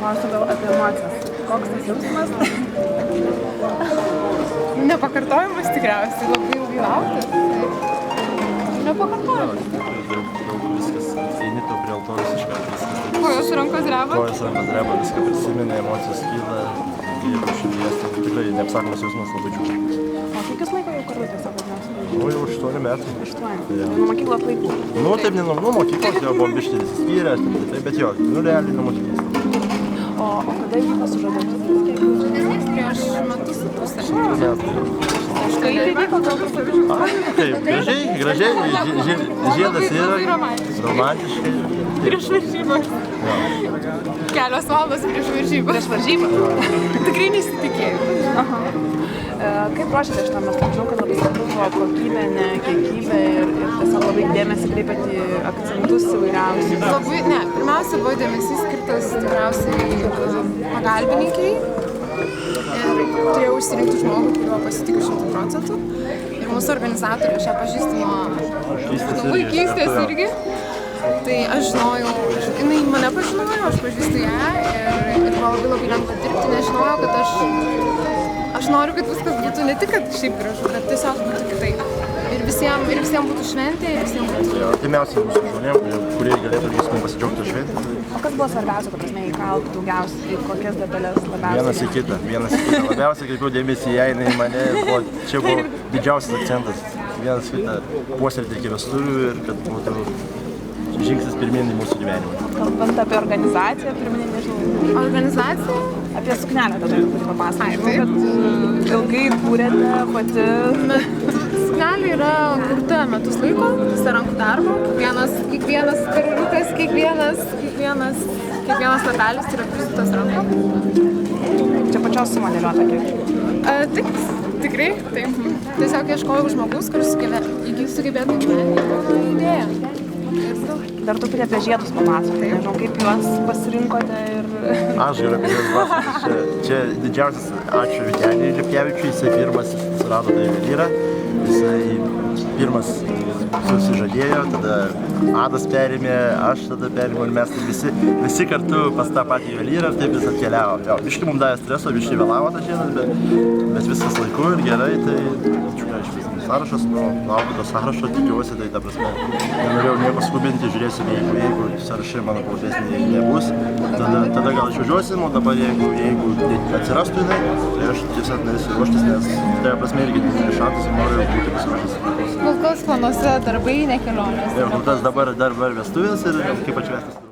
paklausiu gal apie emocijas. Koks tas jausmas? Nepakartojimas tikriausiai, labai ilgai laukti. Nepakartojimas. Daug viskas. Eini to prie altorius iš karto viskas. Kojos rankos dreba? Kojos rankos dreba, viską prisimeni, emocijos kyla. Ir širdies, tai tikrai neapsakomas jausmas labai džiugu. O kiek jūs laiko jau kartu tiesiog dažniausiai? Nu, jau 8 metų. 8. Nuo mokyklos laikų? Nu, taip, ne nuo mokyklos, jau buvom biškai įsispyrę, bet jo, nu, realiai nuo mokyklos. O kada įvyko sužadėtuvės? Prieš metus su pusę. Kaip įvyko gal truputį? Taip, gražiai, žiedas yra romantiškai. Prieš varžybas. Kelios valandos prieš varžybas. Prieš varžybą? Tikrai nesitikėjau. Aha. Kaip ruošiate šitam? Aš žinau, kad labai svarbu buvo kokybė, ne kiekybė ir tiesiog labai dėmesį kreipiat į akcentus įvairiausius. Labai, ne, pirmiausia buvo dėmesys skirtas tikriausiai pagalbininkiai. Ir turėjau išsirinkti žmogų, kuriuo pasitikiu 100%. Ir mūsų organizatorė, aš ją pažįstu nuo vaikystės irgi. Tai aš žinojau, jinai mane pažinojo, aš pažįstu ją ir buvo labai lengva dirbti, nes žinojau, kad aš noriu, kad viskas būtų ne tik, kad šiaip gražu, bet tiesiog būtų kitaip. Ir visiems būtų šventė, ir visiems būtų... Artimiausiai mūsų žmonėm, kurie galėtų mums pasidžiaugti šventę. O kas buvo svarbiausia, kad prasme, įkaltų daugiausiai, kokias detalės labiausiai? Vienas į kitą. Labiausiai kreipiau dėmesį į ją, jinai į mane, čia buvo didžiausias akcentas. Vienas kitą puoselėti iki vestuvių ir kad būtų žingsnis pirmyn į mūsų gyvenimą. Kalbant apie organizaciją, pirminį, nežinau. Organizaciją? Apie suknelę tada truputį papasakoti. Žinau, kad ilgai kūrėte pati. Suknelė yra kurta metus laiko, visą rankų darbo. Kiekvienas karoliukas, kiekvienas lapelis yra prisutas ranko. Čia pačios sumodeliuota kiek? Taip, tikrai, taip. Tiesiog ieškojau žmogus, kuris sugebėtų įgyvendinti mano idėją. Dar truputį apie žiedus papasakoti, nežinau, kaip juos pasirinkote ir... Aš galiu apie juos pasakoti. Čia didžiausias ačiū Vyteniui Liupkevičiui, jisai pirmas surado tą juvelyrą. Jisai pirmas susižadėjo, tada Adas perėmė, aš tada perėmiau ir mes visi kartu pas tą patį juvelyrą ir taip vis atkeliavo. Biškai mums davė streso, biškai vėlavo tas žiedas, bet viskas laiku ir gerai, tai sąrašas, nuo augito sąrašo tikiuosi, tai ta prasme, nenorėjau nieko skubinti, žiūrėsim, jeigu sąrašai mano pavardės nebus, tada gal išvažiuosim, o dabar jeigu atsirastų jinai, tai aš tiesiog norėsiu ruoštis, nes tai prasme irgi didelis šansas ir noriu būti pasiruošęs. Kol kas planuose darbai, ne kelionės. Kol kas dabar vestuvės ir kaip atšvestis.